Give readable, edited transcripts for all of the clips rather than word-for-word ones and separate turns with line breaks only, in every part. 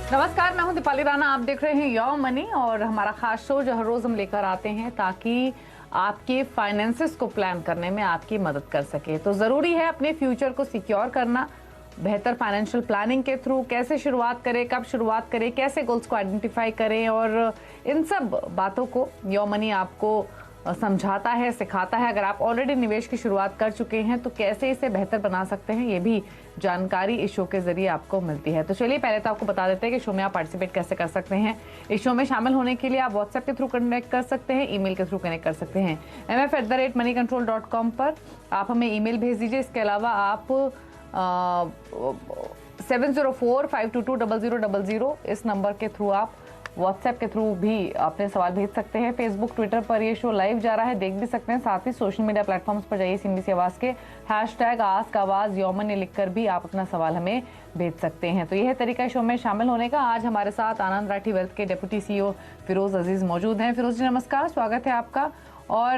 नमस्कार, मैं हूं दीपाली राणा। आप देख रहे हैं योर मनी और हमारा खास शो जो हर रोज हम लेकर आते हैं ताकि आपके फाइनेंसेस को प्लान करने में आपकी मदद कर सके। तो जरूरी है अपने फ्यूचर को सिक्योर करना। बेहतर फाइनेंशियल प्लानिंग के थ्रू कैसे शुरुआत करें, कब शुरुआत करें, कैसे गोल्स को आइडेंटिफाई करें, और इन सब बातों को योर मनी आपको समझाता है, सिखाता है। अगर आप ऑलरेडी निवेश की शुरुआत कर चुके हैं तो कैसे इसे बेहतर बना सकते हैं, ये भी जानकारी इस शो के जरिए आपको मिलती है। तो चलिए पहले तो आपको बता देते हैं कि शो में आप पार्टिसिपेट कैसे कर सकते हैं। इस शो में शामिल होने के लिए आप व्हाट्सएप के थ्रू कनेक्ट कर सकते हैं, ईमेल के थ्रू कनेक्ट कर सकते हैं। mf@moneycontrol.com पर आप हमें ईमेल भेज दीजिए। इसके अलावा आप 7045220000 इस नंबर के थ्रू आप व्हाट्सएप के थ्रू भी अपने सवाल भेज सकते हैं। फेसबुक, ट्विटर पर ये शो लाइव जा रहा है, देख भी सकते हैं। साथ ही सोशल मीडिया प्लेटफॉर्म्स पर जाइए, CNBC आवाज के #AskAwaz योर मनी लिखकर भी आप अपना सवाल हमें भेज सकते हैं। तो यह है तरीका शो में शामिल होने का। आज हमारे साथ आनंद राठी वेल्थ के डिप्टी CEO फिरोज अजीज मौजूद हैं। फिरोज जी नमस्कार, स्वागत है आपका। और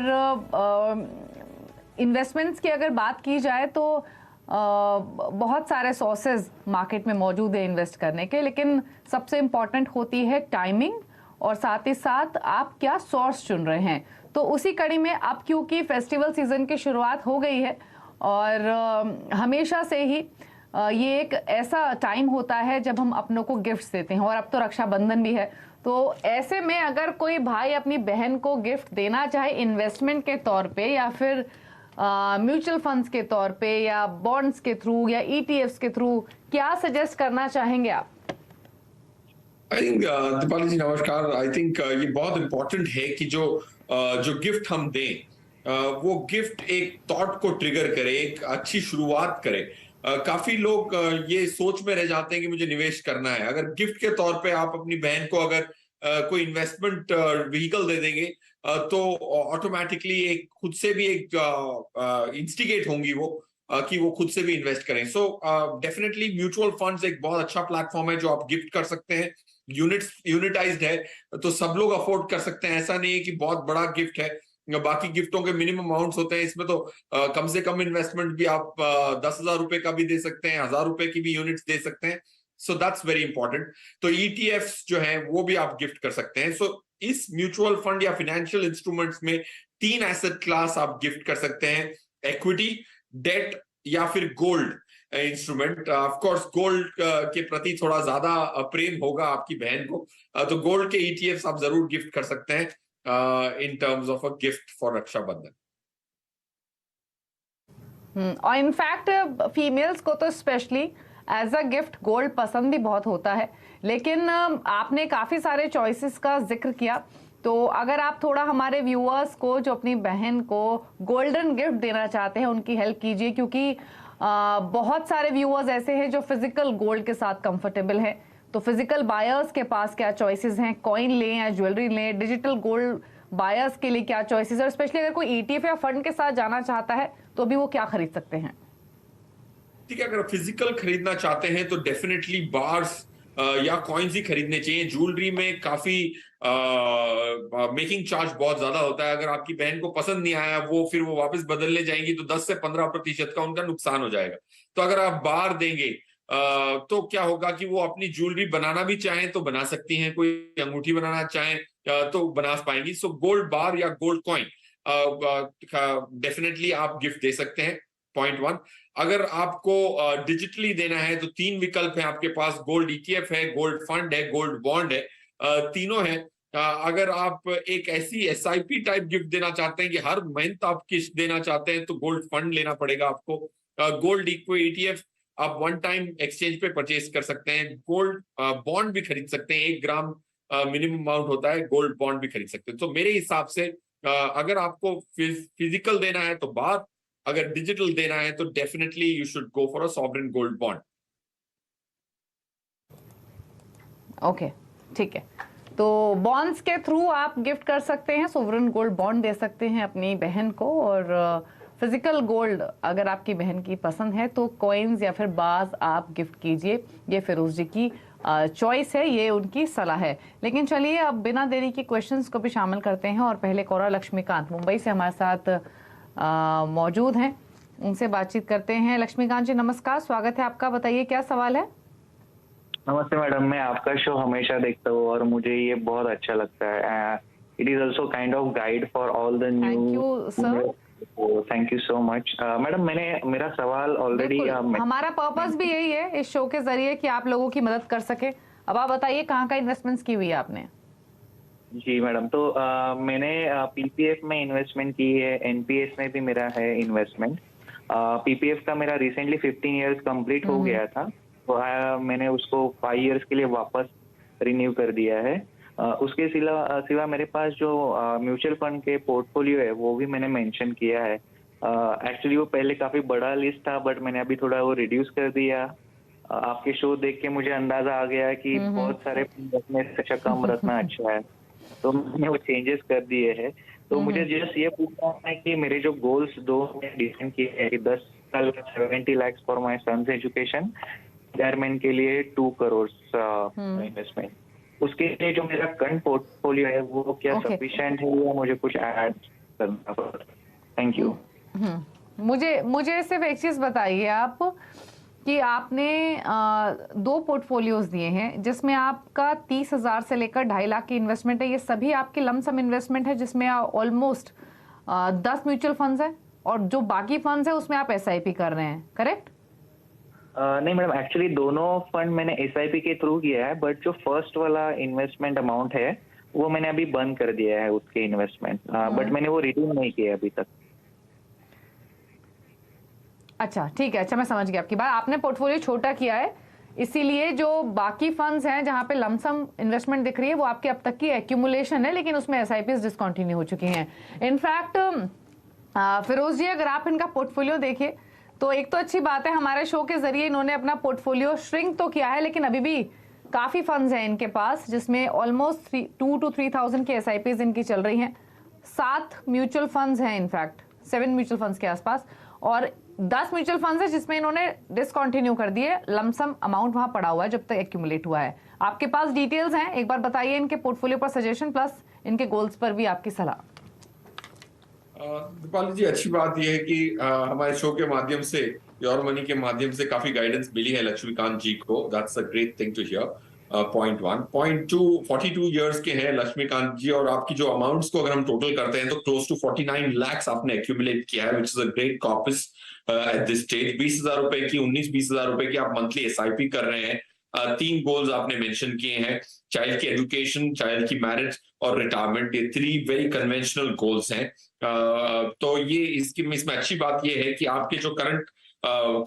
इन्वेस्टमेंट्स की अगर बात की जाए तो बहुत सारे सोर्सेज मार्केट में मौजूद है इन्वेस्ट करने के, लेकिन सबसे इम्पॉर्टेंट होती है टाइमिंग और साथ ही साथ आप क्या सोर्स चुन रहे हैं। तो उसी कड़ी में अब क्योंकि फेस्टिवल सीजन की शुरुआत हो गई है और हमेशा से ही ये एक ऐसा टाइम होता है जब हम अपनों को गिफ्ट्स देते हैं, और अब तो रक्षाबंधन भी है। तो ऐसे में अगर कोई भाई अपनी बहन को गिफ्ट देना चाहे इन्वेस्टमेंट के तौर पे या फिर म्यूचुअल फंड्स के तौर पे या बॉन्ड्स के थ्रू या ETFs के थ्रू, क्या सजेस्ट करना चाहेंगे आप?
आई थिंक दीपाली जी नमस्कार। आई थिंक ये बहुत इंपॉर्टेंट है कि जो गिफ्ट हम दें वो गिफ्ट एक थॉट को ट्रिगर करे, एक अच्छी शुरुआत करे। काफी लोग ये सोच में रह जाते हैं कि मुझे निवेश करना है। अगर गिफ्ट के तौर पे आप अपनी बहन को अगर कोई इन्वेस्टमेंट व्हीकल दे देंगे तो ऑटोमेटिकली एक खुद से भी एक इंस्टिगेट होंगी वो कि वो खुद से भी इन्वेस्ट करें। सो डेफिनेटली म्यूचुअल फंड्स एक बहुत अच्छा प्लेटफॉर्म है जो आप गिफ्ट कर सकते हैं। यूनिटाइज्ड है तो सब लोग अफोर्ड कर सकते हैं। ऐसा नहीं है कि बहुत बड़ा गिफ्ट है, बाकी गिफ्टों के मिनिमम अमाउंट्स होते हैं। इसमें तो कम से कम इन्वेस्टमेंट भी आप 10,000 रुपए का भी दे सकते हैं, 1,000 रुपए की भी यूनिट्स दे सकते हैं। So that's very important. तो ETFs जो है वो भी आप गिफ्ट कर सकते हैं। सो इस म्यूचुअल फंड या फाइनेंशियल इंस्ट्रूमेंट्स में 3 एसेट क्लास आप गिफ्ट कर सकते हैं: इक्विटी, डेट या फिर gold instrument. Of course gold के प्रति थोड़ा ज्यादा प्रेम होगा आपकी बहन को, तो गोल्ड के ETFs आप जरूर गिफ्ट कर सकते हैं in terms of a gift for Rakshabandhan.
और इनफैक्ट फीमेल्स को तो specially as a gift gold पसंद भी बहुत होता है। लेकिन आपने काफी सारे चॉइसेस का जिक्र किया, तो अगर आप थोड़ा हमारे व्यूअर्स को जो अपनी बहन को गोल्डन गिफ्ट देना चाहते हैं उनकी हेल्प कीजिए, क्योंकि बहुत सारे व्यूअर्स ऐसे हैं जो फिजिकल गोल्ड के साथ कंफर्टेबल हैं। तो फिजिकल बायर्स के पास क्या चॉइसेस हैं, कॉइन लें या ज्वेलरी लें? डिजिटल गोल्ड बायर्स के लिए क्या चॉइसेस है, और स्पेशली अगर कोई ETF या फंड के साथ जाना चाहता है तो भी वो क्या खरीद सकते हैं?
ठीक है, अगर फिजिकल खरीदना चाहते हैं तो डेफिनेटली बार्स या कॉइन्स ही खरीदने चाहिए। ज्वेलरी में काफी मेकिंग चार्ज बहुत ज्यादा होता है। अगर आपकी बहन को पसंद नहीं आया वो फिर वो वापस बदलने जाएंगी तो 10 से 15% का उनका नुकसान हो जाएगा। तो अगर आप बार देंगे तो क्या होगा कि वो अपनी ज्वेलरी बनाना भी चाहें तो बना सकती हैं, कोई अंगूठी बनाना चाहें तो बना पाएंगी। सो गोल्ड बार या गोल्ड कॉइन डेफिनेटली आप गिफ्ट दे सकते हैं। पॉइंट 1। अगर आपको डिजिटली देना है तो 3 विकल्प है आपके पास: गोल्ड ETF है, गोल्ड फंड है, गोल्ड बॉन्ड है। तीनों है। अगर आप एक ऐसी SIP टाइप गिफ्ट देना चाहते हैं कि हर मंथ आप किस्त देना चाहते हैं तो गोल्ड फंड लेना पड़ेगा आपको। गोल्ड ETF आप वन टाइम एक्सचेंज पे परचेज कर सकते हैं। गोल्ड बॉन्ड भी खरीद सकते हैं, 1 ग्राम मिनिमम अमाउंट होता है। गोल्ड बॉन्ड भी खरीद सकते हैं। तो मेरे हिसाब से अगर आपको फिजिकल देना है तो बात, अगर डिजिटल देना है तो definitely you should go for a sovereign gold bond.
Okay, ठीक है। तो बॉन्ड्स के थ्रू आप गिफ्ट कर सकते हैं, सोवरेन गोल्ड बॉन्ड दे सकते हैं अपनी बहन को, और फिजिकल गोल्ड अगर आपकी बहन की पसंद है तो कॉइन्स या फिर बार्स आप गिफ्ट कीजिए। ये फिरोज जी की चॉइस है, ये उनकी सलाह है। लेकिन चलिए अब बिना देरी के क्वेश्चंस को भी शामिल करते हैं, और पहले कौरा लक्ष्मीकांत मुंबई से हमारे साथ मौजूद हैं, उनसे बातचीत करते हैं। लक्ष्मीकांत जी नमस्कार, स्वागत है आपका। बताइए क्या सवाल है?
नमस्ते मैडम, मैं आपका शो हमेशा देखता हूँ और मुझे ये बहुत अच्छा लगता है। It is also kind of guide for all the new.
Thank you sir.
Thank you so much madam. मेरा सवाल ऑलरेडी
हमारा पर्पस भी यही है इस शो के जरिए कि आप लोगों की मदद कर सके। अब आप बताइए कहाँ का इन्वेस्टमेंट्स की हुई है आपने?
जी मैडम, तो मैंने पीपीएफ में इन्वेस्टमेंट की है, एनपीएस में भी मेरा है इन्वेस्टमेंट। पीपीएफ का मेरा रिसेंटली 15 इयर्स कंप्लीट हो गया था, तो मैंने उसको 5 इयर्स के लिए वापस रिन्यू कर दिया है। उसके सिवा मेरे पास जो म्यूचुअल फंड के पोर्टफोलियो है वो भी मैंने मेंशन किया है। एक्चुअली वो पहले काफी बड़ा लिस्ट था, बट मैंने अभी थोड़ा वो रिड्यूस कर दिया। आपके शो देख के मुझे अंदाजा आ गया कि बहुत सारे रखने से अच्छा कम रखना अच्छा है, तो मैंने वो चेंजेस कर दिए हैं। तो मुझे जस्ट ये पूछना है कि मेरे जो गोल्स दो डिफाइन किए हैं कि 10 साल का 70 lakh for my son's education, retirement के लिए 2 करोड़ इन्वेस्टमेंट, उसके लिए जो मेरा करंट पोर्टफोलियो है वो क्या सफिशिएंट है या मुझे कुछ ऐड करना पड़ेगा? Thank you.
मुझे सिर्फ एक चीज बताइए आप कि आपने 2 पोर्टफोलियोज दिए हैं जिसमें आपका 30,000 से लेकर 2.5 लाख की इन्वेस्टमेंट है। ये सभी आपकी लमसम इन्वेस्टमेंट है जिसमें ऑलमोस्ट 10 म्यूचुअल फंड्स है और जो बाकी फंड्स है उसमें आप एसआईपी कर रहे हैं, करेक्ट?
नहीं मैडम, एक्चुअली दोनों फंड मैंने एसआईपी के थ्रू किया है, बट जो फर्स्ट वाला इन्वेस्टमेंट अमाउंट है वो मैंने अभी बंद कर दिया है उसके इन्वेस्टमेंट, बट मैंने वो रिडीम नहीं किया अभी तक।
अच्छा ठीक है, अच्छा मैं समझ गया आपकी बात। आपने पोर्टफोलियो छोटा किया है इसीलिए जो बाकी फंड्स हैं जहां पे लमसम इन्वेस्टमेंट दिख रही है वो आपकी अब तक की एक्यूमुलेशन है, लेकिन उसमें एसआईपीज डिसकंटिन्यू हो चुकी हैं। इनफैक्ट फिरोज जी, अगर आप इनका पोर्टफोलियो देखिए तो एक तो अच्छी बात है, हमारे शो के जरिए इन्होंने अपना पोर्टफोलियो श्रिंक तो किया है, लेकिन अभी भी काफी फंड्स हैं इनके पास जिसमें ऑलमोस्ट 2 to 3,000 की एसआईपीज इनकी चल रही हैं। 7 म्यूचुअल फंड्स हैं, इनफैक्ट 7 म्यूचुअल फंड्स के आसपास, और 10 म्यूचुअल फंड्स है जिसमें इन्होंने डिसकंटिन्यू कर दिए। लमसम अमाउंट वहां पड़ा हुआ है जब तक एक्यूमुलेट हुआ है। आपके पास डिटेल्स हैं, एक बार बताइए इनके पोर्टफोलियो पर सजेशन प्लस इनके गोल्स पर भी आपकी सलाह।
दीपाली जी, अच्छी बात यह है कि हमारे शो के माध्यम से, योर मनी के माध्यम से काफी गाइडेंस मिली है लक्ष्मीकांत जी को। That's a great thing to hear. Point 1। Point 2, 42 years के हैं लक्ष्मीकांत जी, और आपकी जो अमाउंट्स को अगर हम टोटल करते हैं तो क्लोज टू 49 लाख आपने एक्यूमुलेट किया है, which is a great corpus at this stage. 20,000 रुपए की, 19-20,000 रुपए की आप मंथली एसआईपी कर रहे हैं। 3 गोल्स आपने मेंशन किए हैं, चाइल्ड की एजुकेशन, चाइल्ड की मैरिज और रिटायरमेंट। ये 3 वेरी कन्वेंशनल गोल्स हैं। तो ये इसमें अच्छी बात ये है कि आपके जो करंट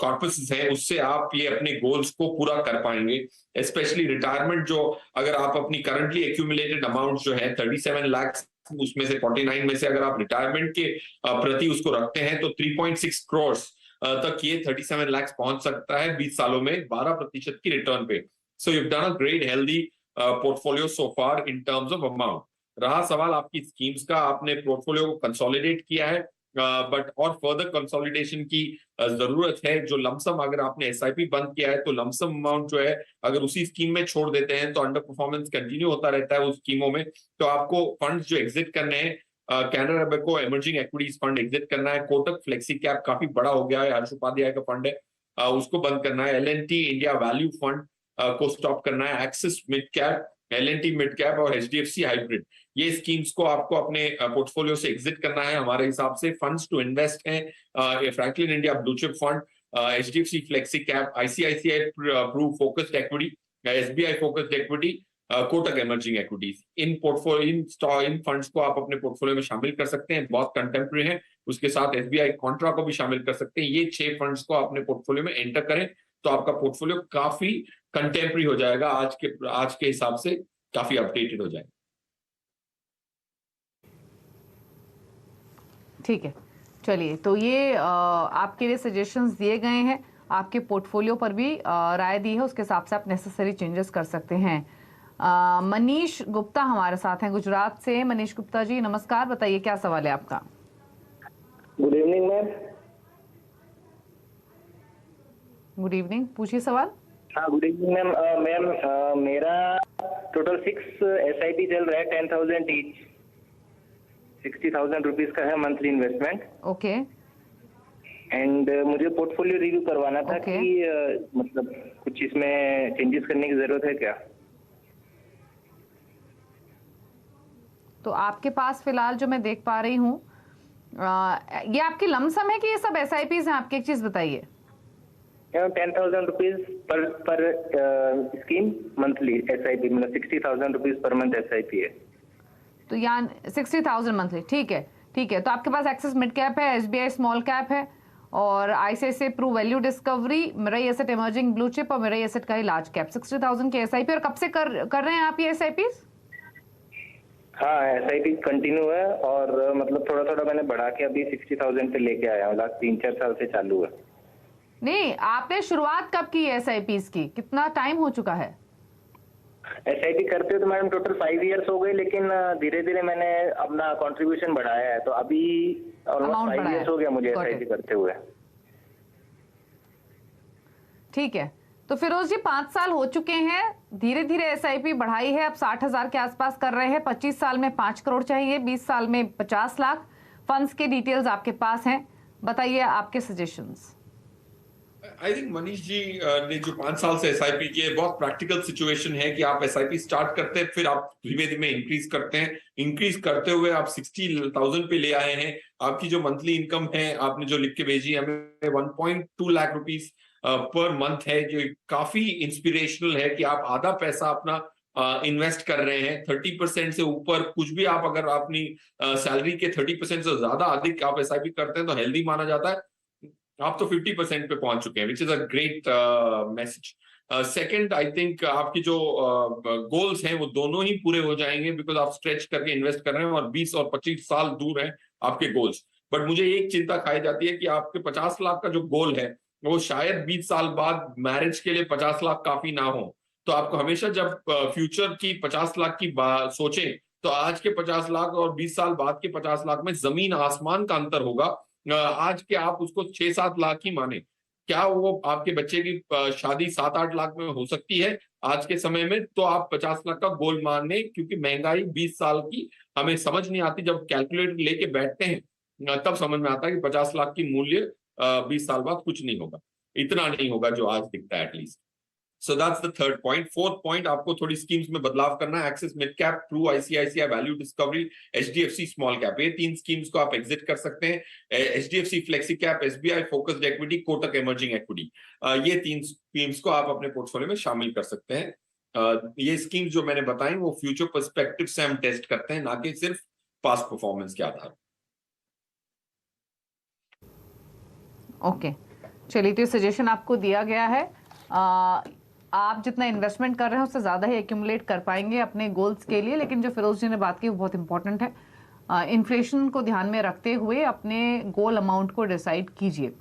कॉर्पस है उससे आप ये अपने गोल्स को पूरा कर पाएंगे। स्पेशली रिटायरमेंट, जो अगर आप अपनी करंटली एक्यूमुलेटेड अमाउंट जो है 37 लाख, उसमें से 49 में से अगर आप रिटायरमेंट के प्रति उसको रखते हैं तो 3.6 करोड़ तक ये 37 लाख पहुंच सकता है 20 सालों में 12% की रिटर्न पे। So you done a great healthy portfolio so far in terms of amount. रहा सवाल आपकी स्कीम्स का, आपने पोर्टफोलियो को कंसोलिडेट किया है, बट और फर्दर कंसोलिडेशन की जरूरत है। जो लमसम अगर आपने एसआईपी बंद किया है तो लमसम अमाउंट जो है अगर उसी स्कीम में छोड़ देते हैं तो अंडर परफॉर्मेंस कंटिन्यू होता रहता है उस स्कीमों में। तो आपको फंड्स जो एग्जिट करने हैं, Canara Robeco emerging equities fund exit करना है, कोटक फ्लेक्सी कैप काफी बड़ा हो गया है, हर्ष उपाध्याय का फंड है, उसको बंद करना है, एल&टी इंडिया वैल्यू फंड को स्टॉप करना है, axis mid cap, L&T mid cap और एचडीएफसी हाइब्रिड, ये स्कीम्स को आपको अपने पोर्टफोलियो से एग्जिट करना है। हमारे हिसाब से फंड्स टू इन्वेस्ट हैं Franklin India blue chip fund, HDFC flexi cap, ICICI prove focused equity, SBI focused equity, Kotak emerging equities. In portfolio in funds को आप अपने पोर्टफोलियो में शामिल कर सकते हैं, बहुत कंटेम्प्रेरी है। उसके साथ एसबीआई कॉन्ट्रा को भी शामिल कर सकते हैं। ये 6 फंड्स को अपने पोर्टफोलियो में एंटर करें तो आपका पोर्टफोलियो काफी कंटेम्प्रेरी हो जाएगा, आज के हिसाब से काफी अपडेटेड हो जाएगा।
ठीक है, चलिए, तो ये आपके लिए सजेशंस दिए गए हैं, आपके पोर्टफोलियो पर भी राय दी है, उसके हिसाब से आप नेसेसरी चेंजेस कर सकते हैं। मनीष गुप्ता हमारे साथ हैं गुजरात से। मनीष गुप्ता जी नमस्कार, बताइए क्या सवाल है आपका?
Good evening ma'am.
Good evening, पूछिए सवाल।
हाँ गुड इवनिंग मैम। मैम मेरा टोटल 6 SIP चल रहा है, 10,000 ईच, 60,000 रुपीज का है मंथली इन्वेस्टमेंट।
ओके।
एंड मुझे पोर्टफोलियो रिव्यू करवाना था
Okay.
कि मतलब कुछ इसमें चेंजेस करने की जरूरत है क्या?
तो आपके पास फिलहाल जो मैं देख पा रही हूँ, ये आपकी लमसम है कि ये सब SIPs हैं आपकी? एक चीज बताइए।
10,000 rupees per scheme monthly SIP, मतलब 60,000 रुपीज पर मंथ SIP है।
तो यहाँ 60,000 मंथली, ठीक है, ठीक है। तो आपके पास एक्सिस मिड कैप है, SBI स्मॉल कैप है, और ICICI Pru value discovery, Mirae asset emerging blue chip और मिराई एसेट का ही लार्ज कैप। 60,000 के SIP। और कब से कर रहे हैं आप ये SIPs?
हाँ, SIP कंटिन्यू है, और मतलब थोड़ा थोड़ा मैंने बढ़ा के अभी 60,000 पे लेके आया हूँ। लास्ट 3-4 साल से चालू है।
नहीं, आपने शुरुआत कब की है SIPs की? कितना टाइम हो चुका है?
SIP करते तो मैडम टोटल 5 इयर्स हो गए, लेकिन धीरे धीरे मैंने अपना कंट्रीब्यूशन बढ़ाया है, तो अभी ऑलमोस्ट
Amount
5
बढ़ाया
इयर्स हो गया मुझे
Got
SIP
it.
करते हुए।
ठीक है। तो फिरोज जी, 5 साल हो चुके हैं, धीरे धीरे SIP बढ़ाई है, अब 60,000 के आसपास कर रहे हैं। 25 साल में 5 करोड़ चाहिए, 20 साल में 50 लाख। फंड्स के डिटेल्स आपके पास हैं, बताइए आपके suggestions.
I think Manish ji ने जो 5 साल से SIP की है, बहुत प्रैक्टिकल सिचुएशन है कि आप SIP स्टार्ट करते हैं, फिर आप धीमे धीमे इंक्रीज करते हैं, इंक्रीज करते हुए आप 60,000 पे ले आए हैं। आपकी जो मंथली इनकम है, आपने जो लिख के भेजी हमें 1.2 लाख रुपीस पर मंथ है, जो काफी इंस्पिरेशनल है कि आप आधा पैसा अपना इन्वेस्ट कर रहे हैं। 30% से ऊपर कुछ भी आप अगर अपनी सैलरी के 30% से ज्यादा अधिक आप SIP करते हैं तो हेल्दी माना जाता है। आप तो 50% पे पहुंच चुके हैं, which is a great message. Second, I think आपकी जो गोल्स हैं वो दोनों ही पूरे हो जाएंगे, बिकॉज आप स्ट्रेच करके इन्वेस्ट कर रहे हैं और 20 और 25 साल दूर हैं आपके गोल्स। बट मुझे एक चिंता खाई जाती है कि आपके 50 लाख का जो गोल है वो शायद 20 साल बाद मैरिज के लिए 50 लाख काफी ना हो। तो आपको हमेशा जब फ्यूचर की 50 लाख की सोचें, तो आज के 50 लाख और 20 साल बाद के 50 लाख में जमीन आसमान का अंतर होगा। आज के आप उसको 6-7 लाख ही माने, क्या वो आपके बच्चे की शादी 7-8 लाख में हो सकती है आज के समय में? तो आप 50 लाख का गोल माने, क्योंकि महंगाई 20 साल की हमें समझ नहीं आती। जब कैलकुलेटर लेके बैठते हैं तब समझ में आता है कि 50 लाख की मूल्य 20 साल बाद कुछ नहीं होगा, इतना नहीं होगा जो आज दिखता है at least. So that's the third point. Fourth point, आपको थोड़ी स्कीम्स में बदलाव करना है। Axis mid cap, true, ICICI value discovery, HDFC small cap, ये 3 स्कीम्स को आप एग्जिट कर सकते हैं। HDFC flexi cap, SBI focused equity, Kotak emerging equity, ये 3 स्कीम्स को आप अपने पोर्टफोलियो में शामिल कर सकते हैं। ये स्कीम्स जो मैंने बताई वो फ्यूचर पर्सपेक्टिव से हम टेस्ट करते हैं, ना कि सिर्फ पास्ट परफॉर्मेंस के आधार।
ओके, चलिए, तो सजेशन आपको दिया गया है। आप जितना इन्वेस्टमेंट कर रहे हैं उससे ज़्यादा ही एक्यूमुलेट कर पाएंगे अपने गोल्स के लिए। लेकिन जो फिरोज जी ने बात की वो बहुत इंपॉर्टेंट है। इन्फ्लेशन को ध्यान में रखते हुए अपने गोल अमाउंट को डिसाइड कीजिए।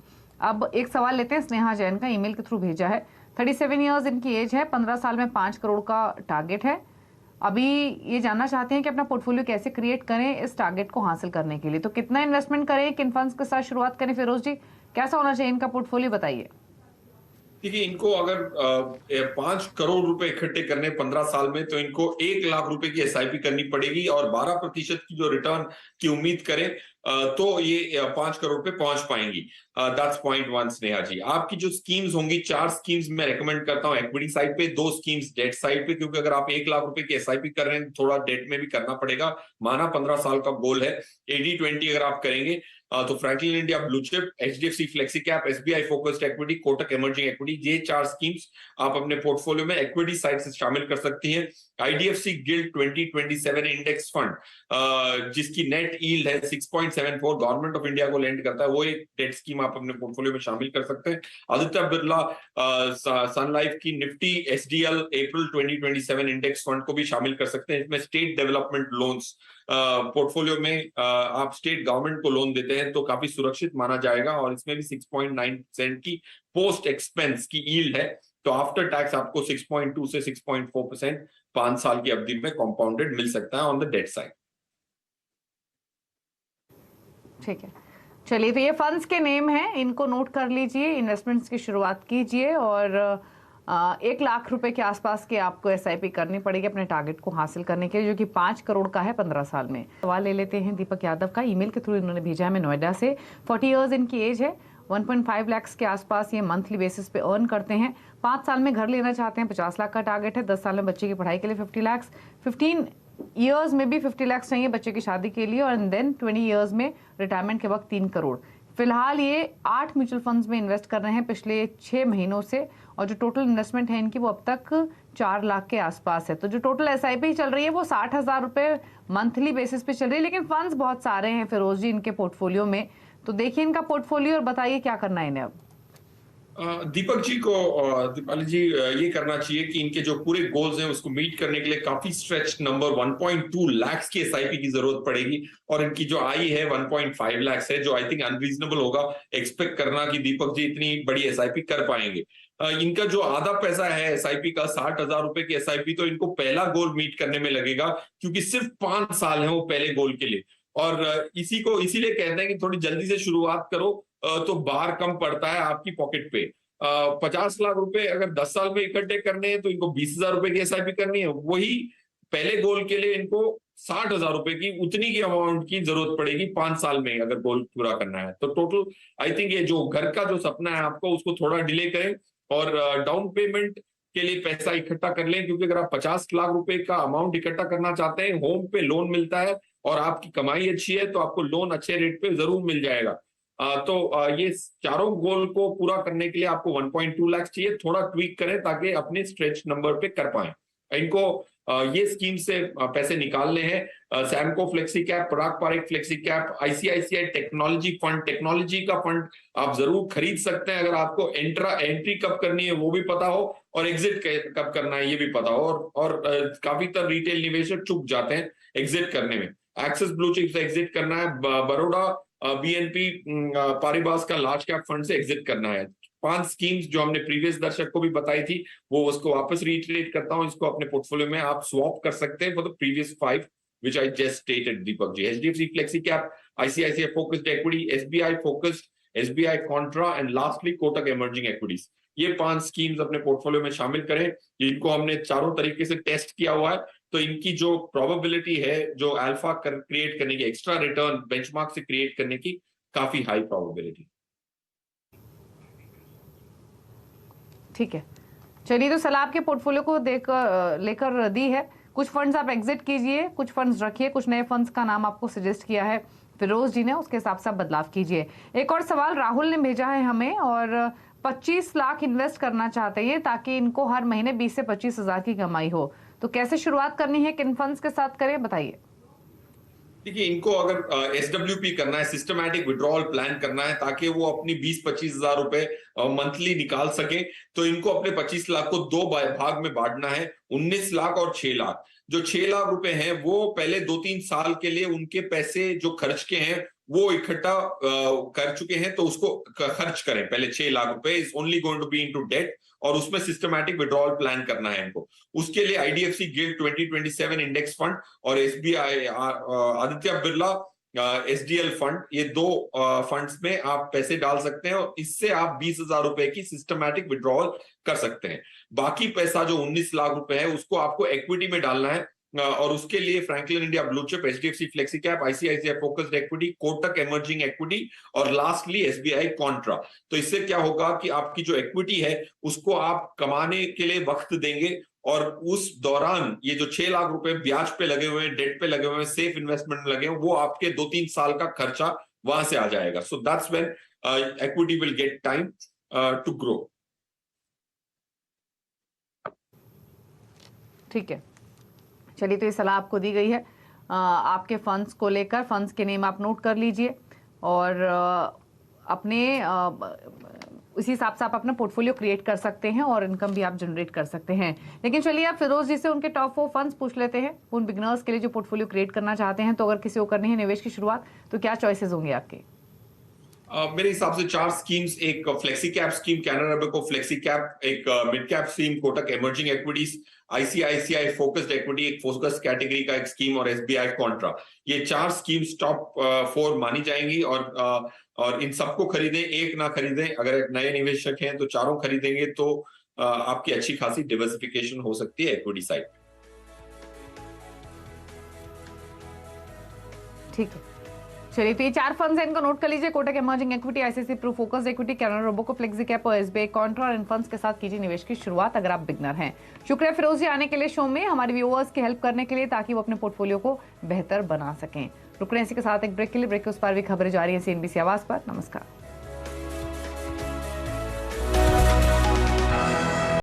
अब एक सवाल लेते हैं, स्नेहा जैन का, ईमेल के थ्रू भेजा है। 37 ईयर्स इनकी एज है, 15 साल में 5 करोड़ का टारगेट है। अभी ये जानना चाहते हैं कि अपना पोर्टफोलियो कैसे क्रिएट करें इस टारगेट को हासिल करने के लिए। तो कितना इन्वेस्टमेंट करें, किन फंड्स के साथ शुरुआत करें? फिरोज जी, कैसा होना चाहिए इनका पोर्टफोलियो, बताइए।
देखिए, इनको अगर 5 करोड़ रुपए इकट्ठे करने 15 साल में, तो इनको 1 लाख रुपए की SIP करनी पड़ेगी और 12% की जो रिटर्न की उम्मीद करें तो ये 5 करोड़ पे पहुंच पाएंगी। That's point 1। स्नेहा जी, आपकी जो स्कीम्स होंगी, 4 स्कीम्स मैं रेकमेंड करता हूं इक्विटी साइड पे, 2 स्कीम्स डेट साइड पे, क्योंकि अगर आप 1 लाख रुपए की SIP कर रहे हैं थोड़ा डेट में भी करना पड़ेगा। माना 15 साल का गोल है, 80-20 अगर आप करेंगे तो Franklin India blue chip, HDFC flexi cap, SBI focused equity, Kotak emerging equity, ये 4 स्कीम्स आप अपने पोर्टफोलियो में इक्विटी साइड से शामिल कर सकती हैं। IDFC गिल्ड 2027 इंडेक्स फंड, जिसकी नेट यील्ड है 6.74, गवर्नमेंट ऑफ इंडिया को लेंड करता है, वो एक डेट स्कीम आप अपने पोर्टफोलियो में शामिल कर सकते हैं। आदित्य बिरला सन लाइफ की निफ्टी SDL अप्रैल 2027 इंडेक्स फंड को भी शामिल कर सकते हैं। इसमें स्टेट डेवलपमेंट लोन्स पोर्टफोलियो में आप स्टेट गवर्नमेंट को लोन देते हैं तो काफी सुरक्षित माना जाएगा, और इसमें भी 6.9% की पोस्ट एक्सपेंस की यील्ड है। तो आफ्टर टैक्स आपको 6.2 से 6.4% 5 साल की अवधि में कंपाउंडेड मिल सकता है ऑन द डेट साइड।
ठीक है, चलिए, तो ये फंड्स के नेम हैं, इनको नोट कर लीजिए, इन्वेस्टमेंट्स की शुरुआत कीजिए, और 1 लाख रुपए के आसपास की आपको SIP करनी पड़ेगी अपने टारगेट को हासिल करने के लिए, जो कि 5 करोड़ का है 15 साल में। सवाल ले लेते हैं दीपक यादव का, ईमेल के थ्रू इन्होंने भेजा है, मैं नोएडा से। 40 इयर्स इनकी एज है 1.5 लाख के आसपास ये मंथली बेसिस पे अर्न करते हैं। 5 साल में घर लेना चाहते हैं, 50 लाख का टारगेट है। 10 साल में बच्चे की पढ़ाई के लिए 50 लाख, 15 ईयर्स में भी 50 लाख चाहिए बच्चे की शादी के लिए, और देन 20 ईयर्स में रिटायरमेंट के वक्त 3 करोड़। फिलहाल ये 8 म्यूचुअल फंड्स में इन्वेस्ट कर रहे हैं पिछले 6 महीनों से, और जो टोटल इन्वेस्टमेंट है इनकी वो अब तक 4 लाख के आसपास है। तो जो टोटल SIP चल रही है वो 60,000 रुपए मंथली बेसिस पे चल रही है, लेकिन फंड्स बहुत सारे हैं फिरोज जी इनके पोर्टफोलियो में। तो देखिए इनका पोर्टफोलियो और बताइए क्या करना है इन्हें अब।
दीपक जी को दीपाली जी ये करना चाहिए कि इनके जो पूरे गोल्स हैं उसको मीट करने के लिए काफी स्ट्रेच नंबर 1.2 लाख की SIP की जरूरत पड़ेगी, और इनकी जो आई है 1.5 लाख है, जो आई थिंक अनरीजनेबल होगा एक्सपेक्ट करना कि दीपक जी इतनी बड़ी SIP कर पाएंगे। इनका जो आधा पैसा है SIP का 60,000 रुपए की SIP, तो इनको पहला गोल मीट करने में लगेगा, क्योंकि सिर्फ 5 साल है वो पहले गोल के लिए। और इसीलिए कहते हैं कि थोड़ी जल्दी से शुरुआत करो तो बाहर कम पड़ता है आपकी पॉकेट पे। 50 लाख रुपए अगर 10 साल में इकट्ठे करने हैं तो इनको 20,000 रुपए की SIP करनी है। वही पहले गोल के लिए इनको 60,000 रुपए की उतनी की अमाउंट की जरूरत पड़ेगी 5 साल में अगर गोल पूरा करना है। तो टोटल आई थिंक ये जो घर का जो सपना है आपको उसको थोड़ा डिले करें, और डाउन पेमेंट के लिए पैसा इकट्ठा कर लें, क्योंकि अगर आप 50 लाख रुपए का अमाउंट इकट्ठा करना चाहते हैं, होम पे लोन मिलता है और आपकी कमाई अच्छी है तो आपको लोन अच्छे रेट पे जरूर मिल जाएगा। ये चारों गोल को पूरा करने के लिए आपको 1.2 लाख चाहिए। थोड़ा ट्वीक करें ताकि अपने स्ट्रेच नंबर पे कर पाए। इनको ये स्कीम से पैसे निकालने हैं। Samco flexi cap, Parag Parikh flexi cap, ICICI technology fund, technology का फंड आप जरूर खरीद सकते हैं अगर आपको एंट्री कब करनी है वो भी पता हो, और एग्जिट कब करना है ये भी पता हो। और काफी तर रिटेल निवेशक चुक जाते हैं एग्जिट करने में। एक्सिस ब्लू चिप से एग्जिट करना है, बड़ौदा BNP पारिबास का लार्ज कैप फंड से एग्जिट करना है। 5 स्कीम्स जो हमने प्रीवियस दर्शक को भी बताई थी वो उसको वापस रिइटरेट करता हूं, इसको अपने पोर्टफोलियो में आप स्वैप कर सकते हैं for the previous 5 which I just stated Deepak ji. HDFC flexi cap, ICICI focused equity, SBI focused, SBI contra, and lastly Kotak emerging equities. ये 5 स्कीम्स अपने पोर्टफोलियो में शामिल करें। इनको हमने चारों तरीके से टेस्ट किया हुआ है, तो इनकी जो प्रोबेबिलिटी है जो अल्फा क्रिएट करने की, एक्स्ट्रा रिटर्न बेंचमार्क से क्रिएट करने की, काफी हाई प्रोबेबिलिटी।
ठीक है, चलिए तो सलाह आपके पोर्टफोलियो को लेकर दी है। कुछ फंड्स आप एग्जिट कीजिए, कुछ फंड्स रखिए, कुछ नए फंड्स का नाम आपको सजेस्ट किया है फिरोज जी ने, उसके हिसाब से आप बदलाव कीजिए। एक और सवाल राहुल ने भेजा है हमें, और 25 लाख इन्वेस्ट करना चाहते हैं ताकि इनको हर महीने 20 से 25,000 की कमाई हो। तो कैसे शुरुआत करनी है, किन फंड्स के साथ करें, बताइए।
देखिए, इनको अगर SWP करना है, सिस्टमैटिक विड्रॉल प्लान करना है, ताकि वो अपनी 20-25 हजार रुपए मंथली निकाल सके, तो इनको अपने 25 लाख को 2 भाग में बांटना है, 19 लाख और 6 लाख। जो 6 लाख रुपए हैं वो पहले 2-3 साल के लिए उनके पैसे जो खर्च के हैं वो इकट्ठा कर चुके हैं, तो उसको खर्च करें। पहले 6 लाख रुपए is only going to be into debt, और उसमें सिस्टमैटिक विड्रॉल प्लान करना है इनको। उसके लिए IDFC गिल्ड 2027 इंडेक्स फंड और SBI Aditya Birla SDL fund, ये 2 फंड्स में आप पैसे डाल सकते हैं, और इससे आप 20,000 रुपए की सिस्टमैटिक विड्रॉल कर सकते हैं। बाकी पैसा जो 19 लाख रुपए है उसको आपको इक्विटी में डालना है, और उसके लिए Franklin India blue chip, HDFC flexi cap, ICICI focused equity, Kotak emerging equity, और लास्टली SBI कॉन्ट्रा। तो इससे क्या होगा कि आपकी जो इक्विटी है उसको आप कमाने के लिए वक्त देंगे, और उस दौरान ये जो 6 लाख रुपए ब्याज पे लगे हुए हैं, डेट पे लगे हुए हैं, सेफ इन्वेस्टमेंट में लगे हैं, वो आपके 2-3 साल का खर्चा वहां से आ जाएगा। So that's when equity will get time to grow.
ठीक है, चलिए तो ये सलाह आपको दी गई है। आपके फंड्स को लेकर, फंड्स के नेम आप नोट कर लीजिए, और अपने उसी हिसाब से आप अपना पोर्टफोलियो क्रिएट कर सकते हैं और इनकम भी आप जनरेट कर सकते हैं। लेकिन चलिए आप फिरोज जी से उनके टॉप 4 फंड्स पूछ लेते हैं उन बिगनर्स के लिए जो पोर्टफोलियो क्रिएट करना चाहते हैं। तो अगर किसी को करनी है निवेश की शुरुआत, तो क्या चॉइसेस होंगे आपके?
मेरे हिसाब से 4 स्कीम्स, एक flexi cap scheme Canara bank flexi cap, एक mid cap scheme Kotak emerging equities, ICICI focused equity एक फोकस कैटेगरी का एक स्कीम, और SBI कॉन्ट्रा। ये 4 स्कीम्स टॉप 4 मानी जाएंगी, और इन सबको खरीदें, एक ना खरीदें। अगर एक नए निवेशक हैं तो चारों खरीदेंगे तो आपकी अच्छी खासी डिवर्सिफिकेशन हो सकती है इक्विटी साइड।
ठीक है, चलिए, तो ये 4 फंड्स हैं, इनको नोट कर लीजिए। Kotak emerging equity, ICICI pru focus equity, Canara Robeco, flexi cap और एसबीआई कॉन्ट्रा और इन फंड्स के साथ कीजिए निवेश की शुरुआत अगर आप बिगनर हैं। शुक्रिया फिरोजी आने के लिए शो में, हमारे व्यूअर्स की हेल्प करने के लिए, ताकि वो अपने पोर्टफोलियो को बेहतर बना सकें। रुक रहे हैं इसी के साथ एक ब्रेक के लिए। ब्रेक के उस पार भी खबरें जारी है CNBC आवाज पर। नमस्कार।